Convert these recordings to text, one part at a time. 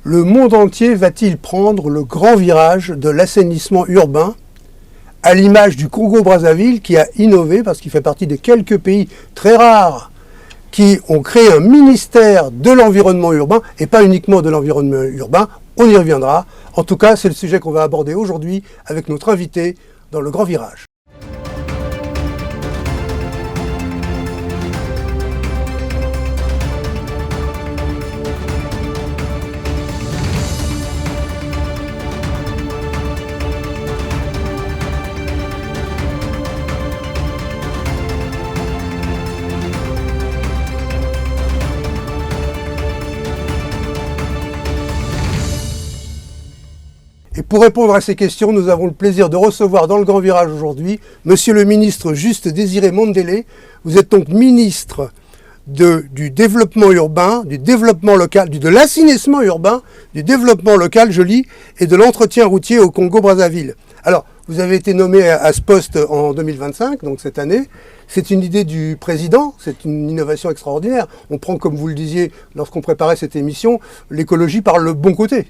Le monde entier va-t-il prendre le grand virage de l'assainissement urbain, à l'image du Congo-Brazzaville qui a innové, parce qu'il fait partie des quelques pays très rares qui ont créé un ministère de l'environnement urbain, et pas uniquement de l'environnement urbain, on y reviendra. En tout cas, c'est le sujet qu'on va aborder aujourd'hui avec notre invité dans le grand virage. Et pour répondre à ces questions, nous avons le plaisir de recevoir dans le Grand Virage aujourd'hui Monsieur le ministre Juste Désiré Mondélé. Vous êtes donc ministre du développement urbain, du développement local, de l'assainissement urbain, du développement local, je lis, et de l'entretien routier au Congo-Brazzaville. Alors, vous avez été nommé à ce poste en 2025, donc cette année. C'est une idée du président, c'est une innovation extraordinaire. On prend, comme vous le disiez lorsqu'on préparait cette émission, l'écologie par le bon côté.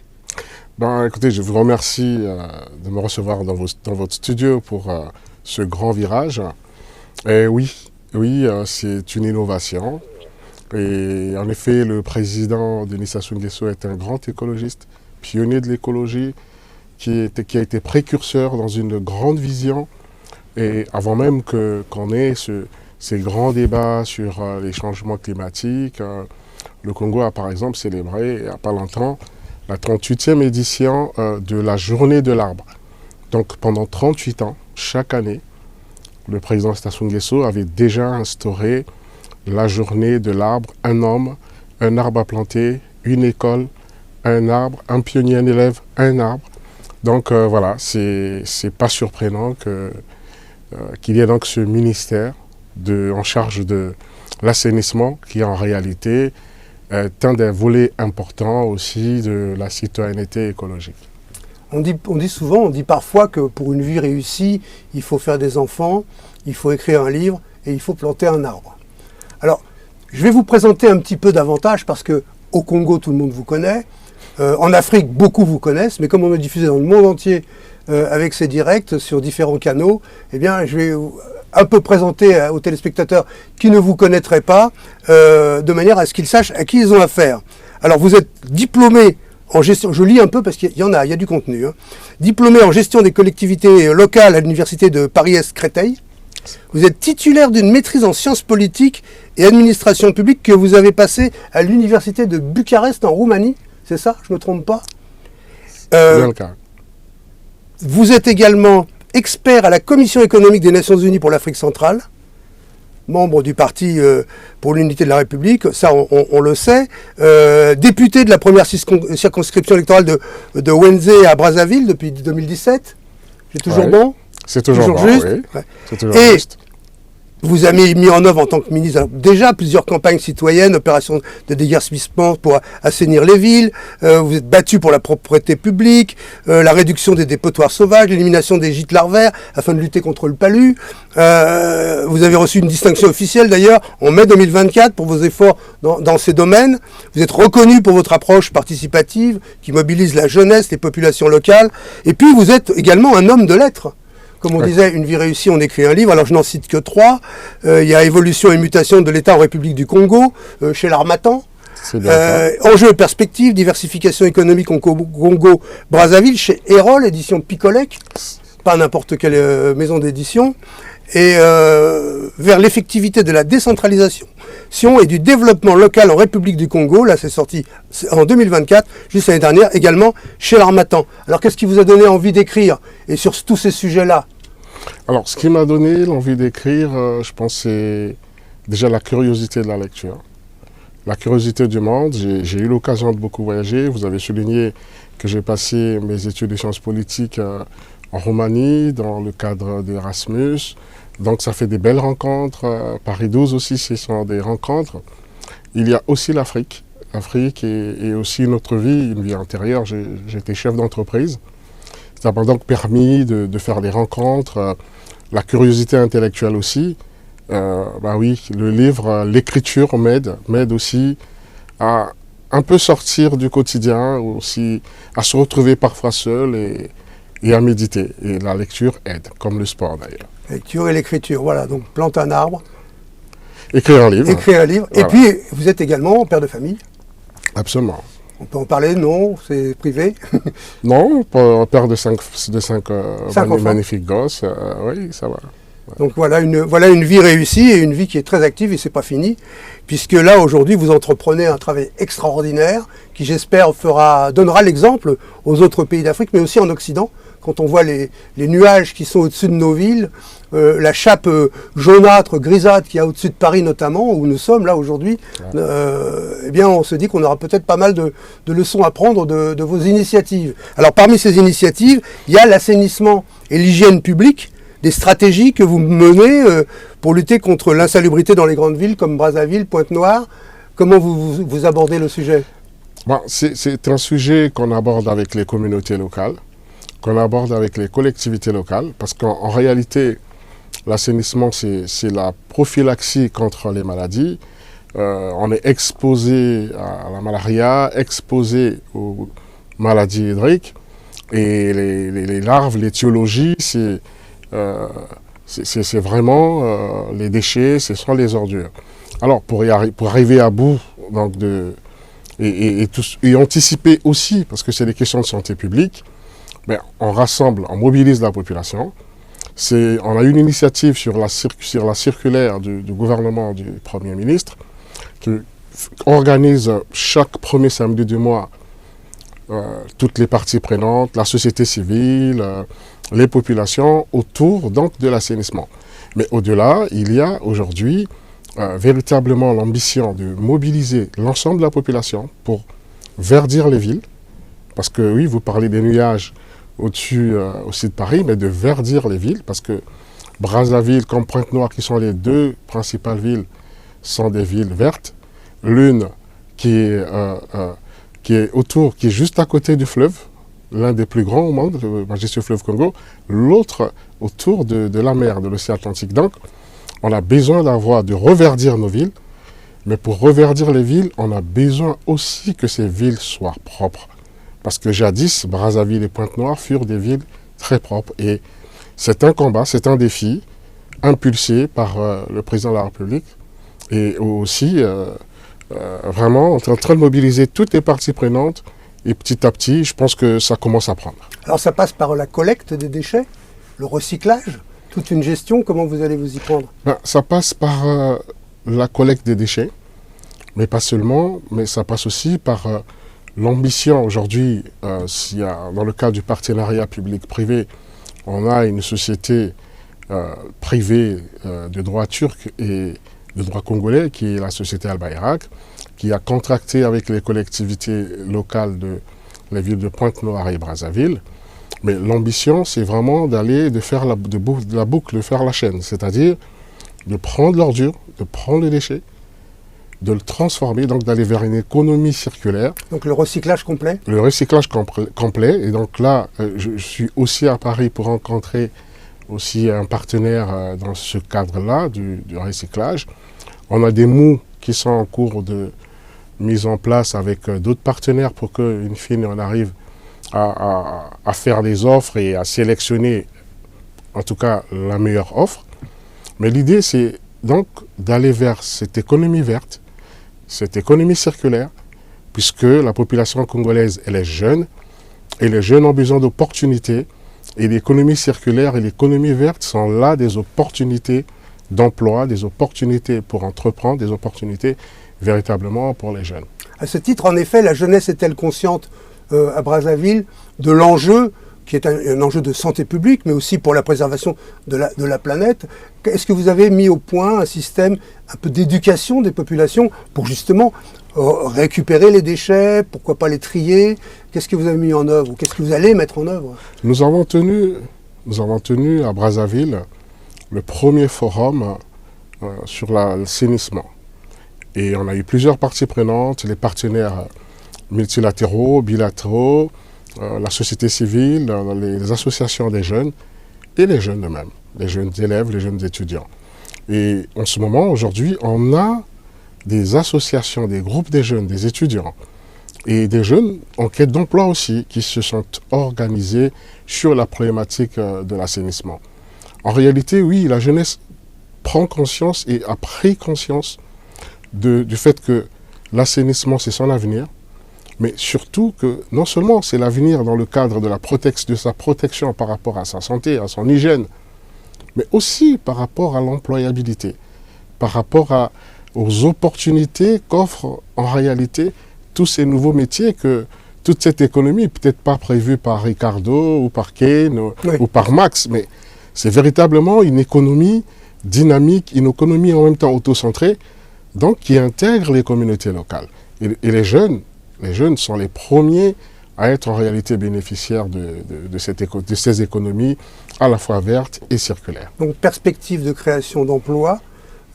Ben, écoutez, je vous remercie de me recevoir dans votre studio pour ce grand virage. Et oui, c'est une innovation. Et en effet, le président Denis Sassou Nguesso est un grand écologiste, pionnier de l'écologie, qui a été précurseur dans une grande vision. Et avant même qu'on ait ces grands débats sur les changements climatiques, le Congo a par exemple célébré, il n'y a pas longtemps, la 38e édition de la Journée de l'arbre. Donc pendant 38 ans, chaque année, le président Sassou Nguesso avait déjà instauré la Journée de l'arbre, un homme, un arbre à planter, une école, un arbre, un pionnier, un élève, un arbre. Donc voilà, c'est pas surprenant qu'il y ait donc ce ministère en charge de l'assainissement qui en réalité est un des volets importants aussi de la citoyenneté écologique. On dit parfois que pour une vie réussie, il faut faire des enfants, il faut écrire un livre et il faut planter un arbre. Alors, je vais vous présenter un petit peu davantage parce que au Congo, tout le monde vous connaît. En Afrique, beaucoup vous connaissent, mais comme on est diffusé dans le monde entier avec ces directs sur différents canaux, eh bien, je vais un peu présenter aux téléspectateurs qui ne vous connaîtraient pas, de manière à ce qu'ils sachent à qui ils ont affaire. Alors, vous êtes diplômé en gestion, je lis un peu parce qu'il y a du contenu, hein. Diplômé en gestion des collectivités locales à l'université de Paris-Est Créteil. Vous êtes titulaire d'une maîtrise en sciences politiques et administration publique que vous avez passée à l'université de Bucarest en Roumanie. C'est ça, je ne me trompe pas. Bien le cas. Vous êtes également expert à la Commission économique des Nations Unies pour l'Afrique centrale, membre du Parti pour l'unité de la République, ça on le sait, député de la première circonscription électorale de Wenzé à Brazzaville depuis 2017. J'ai toujours bon? C'est toujours bon, juste. Oui. Ouais. C'est toujours Et juste. vous avez mis en œuvre en tant que ministre déjà plusieurs campagnes citoyennes, opérations de déguerpissement pour assainir les villes, vous êtes battu pour la propreté publique, la réduction des dépotoirs sauvages, l'élimination des gîtes larvaires afin de lutter contre le palu. Vous avez reçu une distinction officielle d'ailleurs en mai 2024 pour vos efforts dans ces domaines. Vous êtes reconnu pour votre approche participative qui mobilise la jeunesse, les populations locales. Et puis vous êtes également un homme de lettres. Comme on disait, une vie réussie, on écrit un livre. Alors je n'en cite que 3. Il y a Évolution et mutation de l'État en République du Congo, chez l'Harmattan. Enjeux et perspectives, diversification économique au Congo, Brazzaville, chez Erol, édition Picolec. Pas n'importe quelle maison d'édition. Et vers l'effectivité de la décentralisation et du développement local en République du Congo. Là, c'est sorti en 2024, juste l'année dernière, également chez l'Harmattan. Alors, qu'est-ce qui vous a donné envie d'écrire et sur tous ces sujets-là? Alors, ce qui m'a donné l'envie d'écrire, je pense, c'est déjà la curiosité de la lecture. La curiosité du monde. J'ai eu l'occasion de beaucoup voyager. Vous avez souligné que j'ai passé mes études de sciences politiques en Roumanie, dans le cadre d'Erasmus. Donc ça fait des belles rencontres. Paris 12 aussi, ce sont des rencontres. Il y a aussi l'Afrique. L'Afrique et aussi notre vie, une vie antérieure. J'étais chef d'entreprise. Ça m'a donc permis de faire des rencontres. La curiosité intellectuelle aussi. Oui, le livre, l'écriture m'aide aussi à un peu sortir du quotidien, aussi à se retrouver parfois seul et à méditer. Et la lecture aide, comme le sport d'ailleurs. La lecture et l'écriture, voilà. Donc, plante un arbre. Écrire un livre. Écrire un livre. Voilà. Et puis, vous êtes également père de famille. Absolument. On peut en parler, non? C'est privé? Non, père de cinq enfants. magnifiques gosses, oui, ça va. Donc voilà une vie réussie et une vie qui est très active et c'est pas fini, puisque là aujourd'hui vous entreprenez un travail extraordinaire qui j'espère donnera l'exemple aux autres pays d'Afrique, mais aussi en Occident. Quand on voit les nuages qui sont au-dessus de nos villes, la chape jaunâtre, grisâtre qu'il y a au-dessus de Paris notamment, où nous sommes là aujourd'hui, eh bien on se dit qu'on aura peut-être pas mal de leçons à prendre de vos initiatives. Alors parmi ces initiatives, il y a l'assainissement et l'hygiène publique, des stratégies que vous menez pour lutter contre l'insalubrité dans les grandes villes comme Brazzaville, Pointe-Noire. Comment vous abordez le sujet? Bon, c'est un sujet qu'on aborde avec les communautés locales, qu'on aborde avec les collectivités locales, parce qu'en réalité, l'assainissement, c'est la prophylaxie contre les maladies. On est exposé à la malaria, exposé aux maladies hydriques, et les larves, l'étiologie, c'est vraiment les déchets, ce sont les ordures. Alors, pour arriver à bout donc et anticiper aussi, parce que c'est des questions de santé publique, ben, on rassemble, on mobilise la population. On a une initiative sur la circulaire du gouvernement du Premier ministre qui organise chaque premier samedi du mois toutes les parties prenantes, la société civile, les populations autour donc de l'assainissement. Mais au-delà, il y a aujourd'hui véritablement l'ambition de mobiliser l'ensemble de la population pour verdir les villes. Parce que oui, vous parlez des nuages au-dessus aussi de Paris, mais de verdir les villes, parce que Brazzaville comme Pointe-Noire, qui sont les deux principales villes, sont des villes vertes. L'une qui est autour, qui est juste à côté du fleuve, l'un des plus grands au monde, le majestueux fleuve Congo, l'autre autour de la mer, de l'océan Atlantique. Donc, on a besoin de reverdir nos villes, mais pour reverdir les villes, on a besoin aussi que ces villes soient propres. Parce que jadis, Brazzaville et Pointe-Noire furent des villes très propres. Et c'est un combat, c'est un défi impulsé par le président de la République et aussi vraiment on est en train de mobiliser toutes les parties prenantes. Et petit à petit, je pense que ça commence à prendre. Alors ça passe par la collecte des déchets, le recyclage, toute une gestion. Comment vous allez vous y prendre? Ça passe par la collecte des déchets, mais pas seulement, mais ça passe aussi par l'ambition. Aujourd'hui, dans le cadre du partenariat public-privé, on a une société privée de droit turc et de droit congolais, qui est la société Al Bayrak, qui a contracté avec les collectivités locales de la ville de Pointe-Noire et Brazzaville. Mais l'ambition, c'est vraiment de faire la boucle, de faire la chaîne, c'est-à-dire de prendre l'ordure, de prendre les déchets, de le transformer, donc d'aller vers une économie circulaire. Donc le recyclage complet? Le recyclage complet. Et donc là, je suis aussi à Paris pour rencontrer aussi un partenaire dans ce cadre-là du recyclage. On a des mous qui sont en cours de mise en place avec d'autres partenaires pour qu'in fine on arrive à faire des offres et à sélectionner en tout cas la meilleure offre. Mais l'idée c'est donc d'aller vers cette économie verte, cette économie circulaire, puisque la population congolaise elle est jeune et les jeunes ont besoin d'opportunités et l'économie circulaire et l'économie verte sont là des opportunités d'emploi, des opportunités pour entreprendre, des opportunités véritablement pour les jeunes. À ce titre, en effet, la jeunesse est-elle consciente à Brazzaville de l'enjeu, qui est un enjeu de santé publique, mais aussi pour la préservation de la planète? Est-ce que vous avez mis au point un système un peu d'éducation des populations pour justement récupérer les déchets, pourquoi pas les trier? Qu'est-ce que vous avez mis en œuvre ou qu'est-ce que vous allez mettre en œuvre? Nous avons tenu à Brazzaville le premier forum sur l'assainissement. Et on a eu plusieurs parties prenantes, les partenaires multilatéraux, bilatéraux, la société civile, les associations des jeunes et les jeunes eux-mêmes, les jeunes élèves, les jeunes étudiants. Et en ce moment, aujourd'hui, on a des associations, des groupes des jeunes, des étudiants et des jeunes en quête d'emploi aussi, qui se sont organisés sur la problématique de l'assainissement. En réalité, oui, la jeunesse prend conscience et a pris conscience du fait que l'assainissement, c'est son avenir, mais surtout que non seulement c'est l'avenir dans le cadre de sa protection par rapport à sa santé, à son hygiène, mais aussi par rapport à l'employabilité, par rapport aux opportunités qu'offrent en réalité tous ces nouveaux métiers, que toute cette économie, peut-être pas prévue par Ricardo ou par Keynes ou par Marx, mais c'est véritablement une économie dynamique, une économie en même temps autocentrée, donc qui intègre les communautés locales. Et les jeunes sont les premiers à être en réalité bénéficiaires de ces économies à la fois vertes et circulaires. Donc perspective de création d'emplois,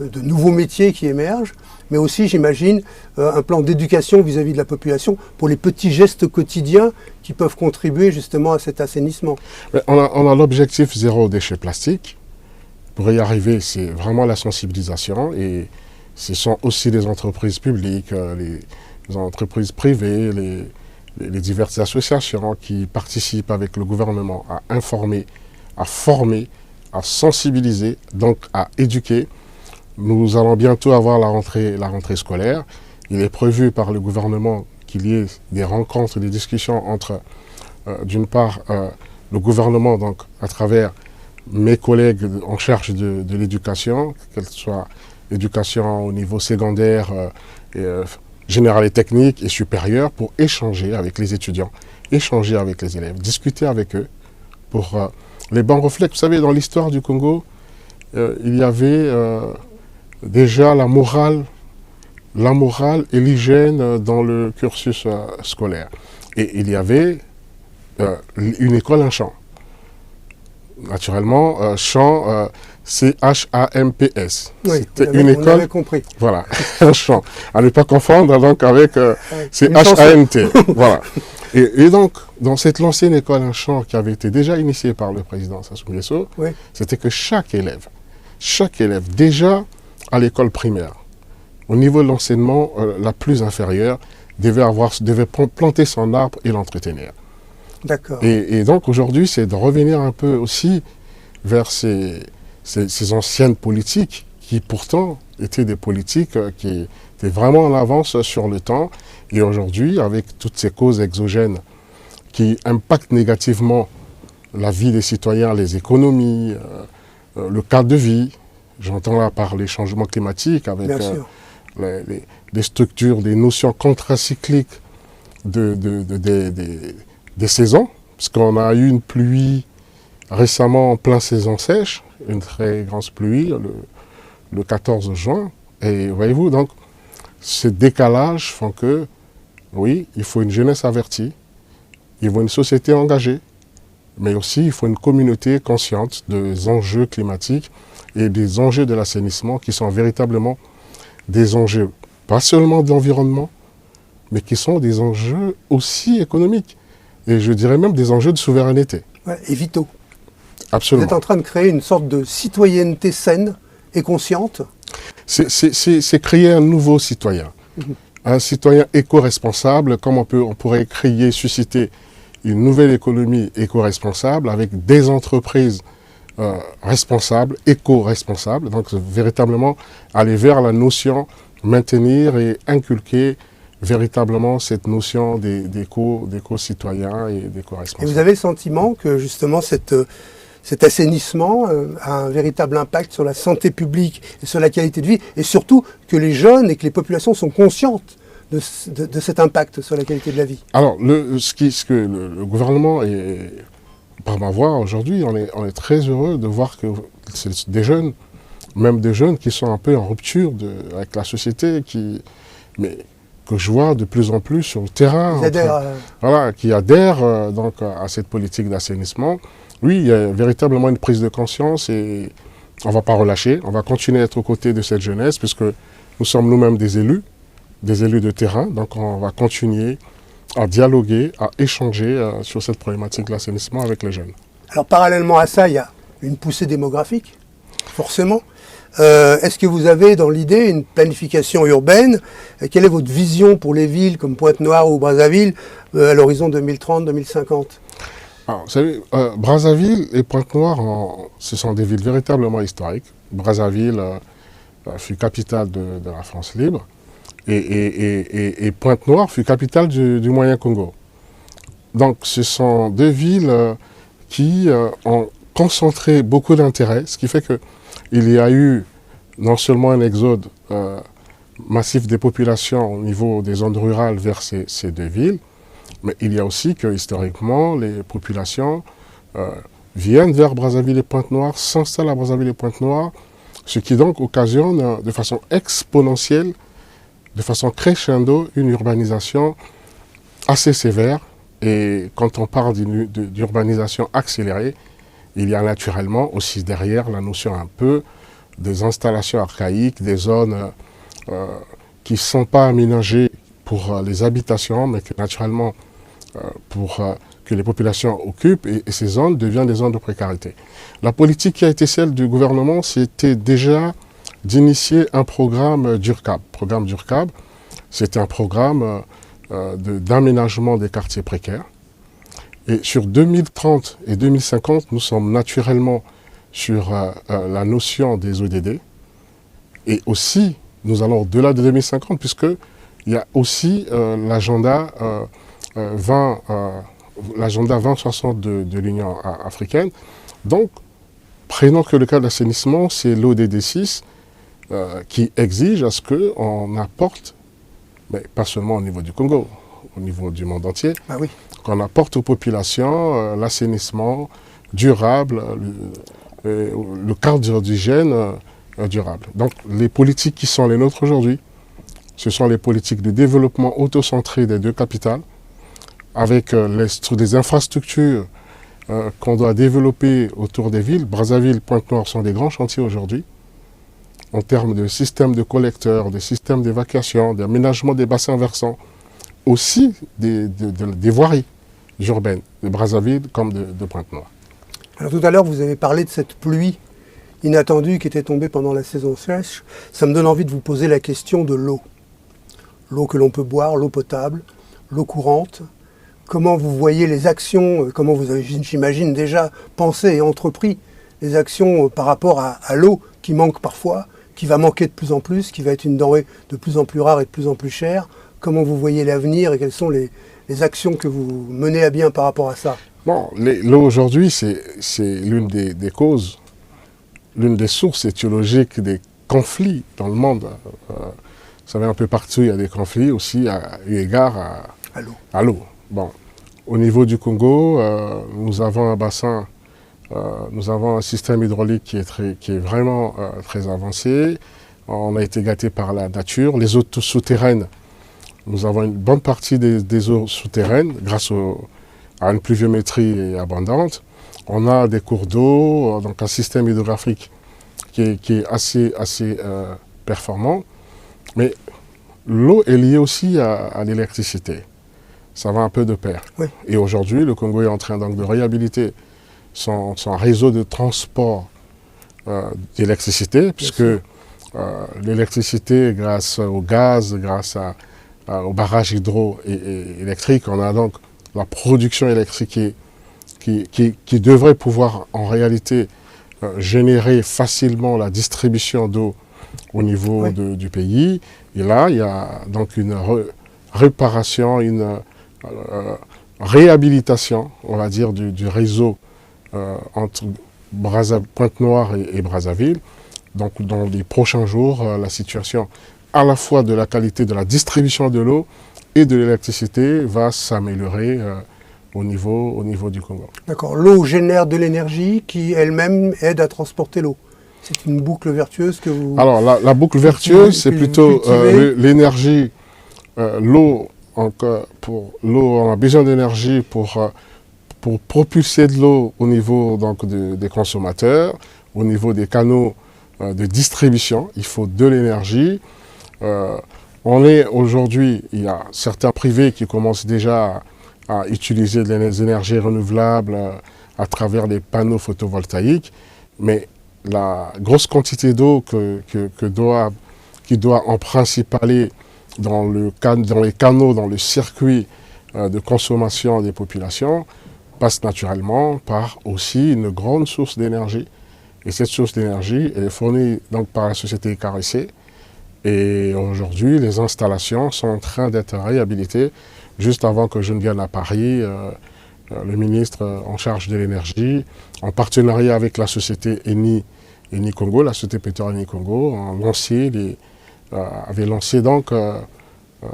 de nouveaux métiers qui émergent, mais aussi, j'imagine, un plan d'éducation vis-à-vis de la population pour les petits gestes quotidiens qui peuvent contribuer justement à cet assainissement. On a l'objectif zéro déchet plastique. Pour y arriver, c'est vraiment la sensibilisation, et ce sont aussi les entreprises publiques, les entreprises privées, les diverses associations qui participent avec le gouvernement à informer, à former, à sensibiliser, donc à éduquer. Nous allons bientôt avoir la rentrée scolaire. Il est prévu par le gouvernement qu'il y ait des rencontres, des discussions entre, d'une part, le gouvernement, donc à travers mes collègues en charge de l'éducation, qu'elle soit éducation au niveau secondaire, général et technique et supérieur, pour échanger avec les étudiants, échanger avec les élèves, discuter avec eux pour les bons reflets. Vous savez, dans l'histoire du Congo, il y avait déjà la morale et l'hygiène dans le cursus scolaire. Et il y avait une école, un champ. Naturellement, champ, C-H-A-M-P-S. Oui, c'était une école. On avait compris. Voilà, un champ. À ne pas confondre donc avec C-H-A-M-T. Voilà. Et donc, dans cette l'ancienne école, un champ qui avait été déjà initié par le président Sassou Nguesso, c'était que chaque élève, déjà à l'école primaire, au niveau de l'enseignement la plus inférieure, devait planter son arbre et l'entretenir. D'accord. Et donc aujourd'hui, c'est de revenir un peu aussi vers ces anciennes politiques qui pourtant étaient des politiques qui étaient vraiment en avance sur le temps. Et aujourd'hui, avec toutes ces causes exogènes qui impactent négativement la vie des citoyens, les économies, le cadre de vie, j'entends là par les changements climatiques, avec les structures, des notions contracycliques des saisons, parce qu'on a eu une pluie récemment en pleine saison sèche, une très grande pluie le 14 juin, et voyez-vous, donc, ce décalage font que, oui, il faut une jeunesse avertie, il faut une société engagée, mais aussi il faut une communauté consciente des enjeux climatiques et des enjeux de l'assainissement qui sont véritablement des enjeux, pas seulement de l'environnement, mais qui sont des enjeux aussi économiques. Et je dirais même des enjeux de souveraineté. Ouais, et vitaux. Absolument. Vous êtes en train de créer une sorte de citoyenneté saine et consciente. C'est créer un nouveau citoyen. Un citoyen éco-responsable, comme on pourrait créer, susciter une nouvelle économie éco-responsable avec des entreprises responsables, éco-responsables. Donc véritablement aller vers la notion, maintenir et inculquer véritablement cette notion d'éco-citoyen et d'éco-responsable. Et vous avez le sentiment que justement cet assainissement a un véritable impact sur la santé publique et sur la qualité de vie, et surtout que les jeunes et que les populations sont conscientes de cet impact sur la qualité de la vie? Alors, ce que le gouvernement, par ma voix aujourd'hui, on est très heureux de voir que c'est des jeunes, même des jeunes qui sont un peu en rupture avec la société, mais que je vois de plus en plus sur le terrain, qui adhèrent donc à cette politique d'assainissement. Oui, il y a véritablement une prise de conscience et on ne va pas relâcher, on va continuer à être aux côtés de cette jeunesse puisque nous sommes nous-mêmes des élus de terrain, donc on va continuer à dialoguer, à échanger sur cette problématique de l'assainissement avec les jeunes. Alors parallèlement à ça, il y a une poussée démographique, forcément. Est-ce que vous avez dans l'idée une planification urbaine? Quelle est votre vision pour les villes comme Pointe-Noire ou Brazzaville à l'horizon 2030-2050? Alors, vous savez, Brazzaville et Pointe-Noire, ce sont des villes véritablement historiques. Brazzaville fut capitale de la France libre et Pointe-Noire fut capitale du Moyen-Congo. Donc ce sont deux villes qui ont concentré beaucoup d'intérêt, ce qui fait qu'il y a eu non seulement un exode massif des populations au niveau des zones rurales vers ces deux villes, mais il y a aussi que historiquement les populations viennent vers Brazzaville et Pointe-Noire, s'installent à Brazzaville et Pointe-Noire, ce qui donc occasionne de façon exponentielle, de façon crescendo, une urbanisation assez sévère. Et quand on parle d'urbanisation accélérée, il y a naturellement aussi derrière la notion un peu des installations archaïques, des zones qui ne sont pas aménagées pour les habitations, mais que naturellement pour que les populations occupent, et ces zones deviennent des zones de précarité. La politique qui a été celle du gouvernement, c'était déjà d'initier un programme DURCAB. Programme DURCAB, c'était un programme d'aménagement des quartiers précaires. Et sur 2030 et 2050, nous sommes naturellement sur la notion des ODD. Et aussi, nous allons au-delà de 2050, puisqu'il y a aussi l'agenda 2060 de l'Union africaine. Donc, prenons que le cas de l'assainissement, c'est l'ODD 6 qui exige à ce qu'on apporte, mais pas seulement au niveau du Congo, au niveau du monde entier, qu'on apporte aux populations l'assainissement durable, le cadre d'hygiène durable. Donc les politiques qui sont les nôtres aujourd'hui, ce sont les politiques de développement autocentré des deux capitales, avec des infrastructures qu'on doit développer autour des villes. Brazzaville, Pointe-Noire sont des grands chantiers aujourd'hui, en termes de systèmes de collecteurs, de systèmes d'évacuation, d'aménagement des bassins versants, aussi des voiries urbaines, de Brazzaville comme de Pointe-Noire. Alors tout à l'heure, vous avez parlé de cette pluie inattendue qui était tombée pendant la saison sèche. Ça me donne envie de vous poser la question de l'eau. L'eau que l'on peut boire, l'eau potable, l'eau courante. Comment vous voyez les actions, comment vous avez, j'imagine, déjà pensé et entrepris les actions par rapport à l'eau qui manque parfois, qui va manquer de plus en plus, qui va être une denrée de plus en plus rare et de plus en plus chère. Comment vous voyez l'avenir et quelles sont les actions que vous menez à bien par rapport à ça? Bon, l'eau aujourd'hui, c'est l'une des causes, l'une des sources étiologiques des conflits dans le monde. Vous savez, un peu partout, il y a des conflits aussi eu égard à l'eau. Bon, au niveau du Congo, nous avons un bassin, nous avons un système hydraulique qui est vraiment très avancé. On a été gâté par la nature. Les eaux souterraines, nous avons une bonne partie des eaux souterraines grâce à une pluviométrie abondante. On a des cours d'eau, donc un système hydrographique qui est assez performant. Mais l'eau est liée aussi à l'électricité. Ça va un peu de pair. Oui. Et aujourd'hui, le Congo est en train donc de réhabiliter son réseau de transport d'électricité, puisque l'électricité, grâce au gaz, grâce aux barrages hydroélectriques, on a donc la production électrique qui devrait pouvoir en réalité générer facilement la distribution d'eau au niveau du pays. Et là, il y a donc une réparation, une réhabilitation, on va dire, du réseau entre Pointe-Noire et Brazzaville. Donc dans les prochains jours, la situation à la fois de la qualité de la distribution de l'eau et de l'électricité va s'améliorer au niveau du Congo. D'accord. L'eau génère de l'énergie qui elle-même aide à transporter l'eau. C'est une boucle vertueuse que vous... Alors la boucle vertueuse, c'est plutôt l'énergie. L'eau, on a besoin d'énergie pour propulser de l'eau au niveau donc, des consommateurs, au niveau des canaux de distribution. Il faut de l'énergie. On est aujourd'hui, il y a certains privés qui commencent déjà à utiliser des énergies renouvelables à travers des panneaux photovoltaïques, mais la grosse quantité d'eau qui doit en principe aller dans les canaux, dans le circuit de consommation des populations, passe naturellement par aussi une grande source d'énergie. Et cette source d'énergie, elle est fournie donc par la société Caressé. Et aujourd'hui, les installations sont en train d'être réhabilitées. Juste avant que je ne vienne à Paris, le ministre en charge de l'énergie, en partenariat avec la société Eni Congo, la société pétrolière Eni Congo, avait lancé donc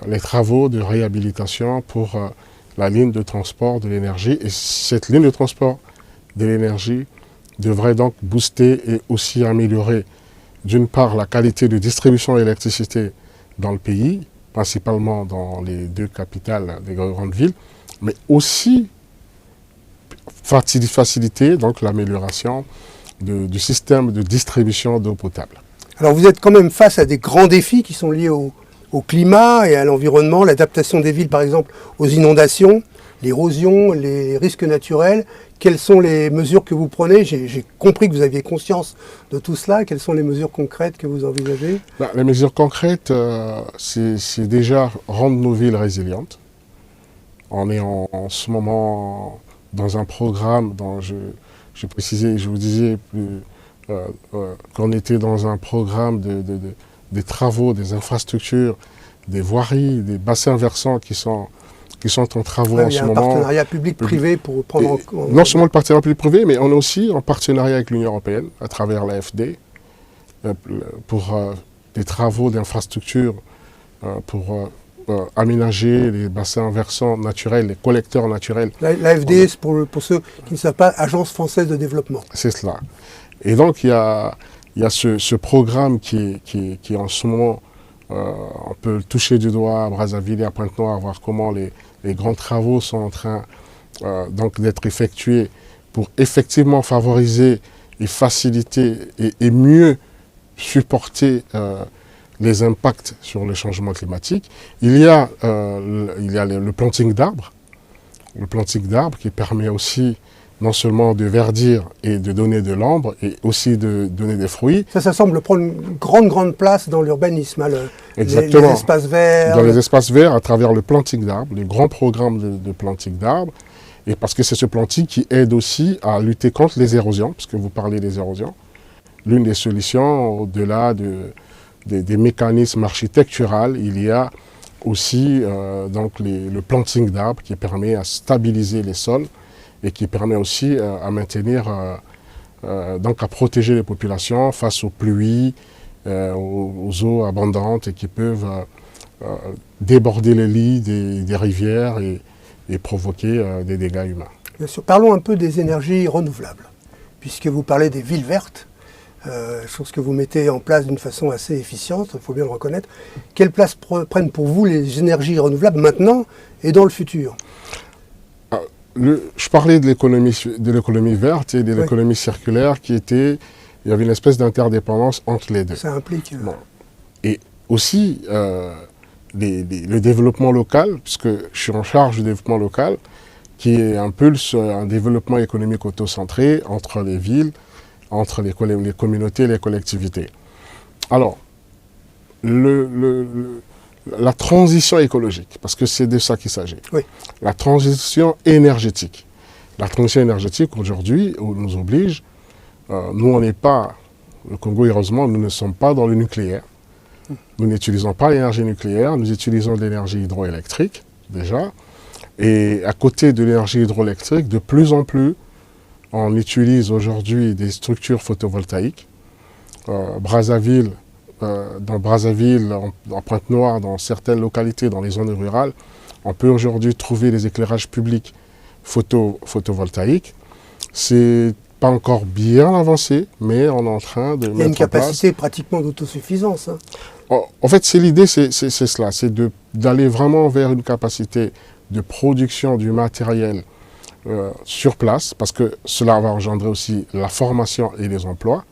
les travaux de réhabilitation pour la ligne de transport de l'énergie. Et cette ligne de transport de l'énergie devrait donc booster et aussi améliorer d'une part la qualité de distribution d'électricité dans le pays, principalement dans les 2 capitales des grandes villes, mais aussi faciliter donc l'amélioration du système de distribution d'eau potable. Alors vous êtes quand même face à des grands défis qui sont liés au climat et à l'environnement, l'adaptation des villes par exemple aux inondations, l'érosion, les risques naturels. Quelles sont les mesures que vous prenez? J'ai compris que vous aviez conscience de tout cela. Quelles sont les mesures concrètes que vous envisagez? Les mesures concrètes, c'est déjà rendre nos villes résilientes. On est en ce moment dans un programme dont je précisais, je vous disais qu'on était dans un programme des travaux, des infrastructures, des voiries, des bassins versants qui sont en travaux en ce moment. Il y a un partenariat public-privé pour prendre en compte. Non seulement le partenariat public-privé, mais on est aussi en partenariat avec l'Union européenne, à travers l'AFD, pour des travaux d'infrastructures, pour aménager les bassins versants naturels, les collecteurs naturels. L'AFD, c'est pour ceux qui ne savent pas, Agence française de développement. C'est cela. Et donc il y a ce programme qui est en ce moment, on peut le toucher du doigt à Brazzaville et à Pointe-Noire, voir comment les grands travaux sont en train donc d'être effectués pour effectivement favoriser et faciliter et mieux supporter les impacts sur le changement climatique. Il y a le planting d'arbres. Le planting d'arbres qui permet aussi non seulement de verdir et de donner de l'ombre, et aussi de donner des fruits. Ça semble prendre une grande place dans l'urbanisme, hein, Exactement. Les espaces verts. Dans les espaces verts, à travers le planting d'arbres, le grand programme de planting d'arbres, et parce que c'est ce planting qui aide aussi à lutter contre les érosions, puisque vous parlez des érosions. L'une des solutions, au-delà des mécanismes architecturaux, il y a aussi donc le planting d'arbres qui permet à stabiliser les sols, et qui permet aussi à maintenir, donc à protéger les populations face aux pluies, aux eaux abondantes et qui peuvent déborder les lits des rivières et provoquer des dégâts humains. Bien sûr. Parlons un peu des énergies renouvelables, puisque vous parlez des villes vertes, chose que vous mettez en place d'une façon assez efficiente, il faut bien le reconnaître. Quelle place prennent pour vous les énergies renouvelables maintenant et dans le futur ? Je parlais de l'économie verte et de l'économie circulaire il y avait une espèce d'interdépendance entre les deux. Ça implique... Bon. Et aussi le développement local, puisque je suis en charge du développement local, qui est un peu un développement économique autocentré entre les villes, entre les communautés et les collectivités. Alors, la transition écologique, parce que c'est de ça qu'il s'agit. Oui. La transition énergétique. La transition énergétique, aujourd'hui, nous oblige, nous on n'est pas, le Congo, heureusement, nous ne sommes pas dans le nucléaire. Nous n'utilisons pas l'énergie nucléaire, nous utilisons de l'énergie hydroélectrique, déjà. Et à côté de l'énergie hydroélectrique, de plus en plus, on utilise aujourd'hui des structures photovoltaïques. Brazzaville, dans Brazzaville, en Pointe-Noire, dans certaines localités, dans les zones rurales, on peut aujourd'hui trouver des éclairages publics photovoltaïques. C'est pas encore bien avancé, mais on est en train de mettre en place... Il y a une capacité pratiquement d'autosuffisance. Hein. En fait, l'idée, c'est cela, c'est d'aller vraiment vers une capacité de production du matériel sur place, parce que cela va engendrer aussi la formation et les emplois.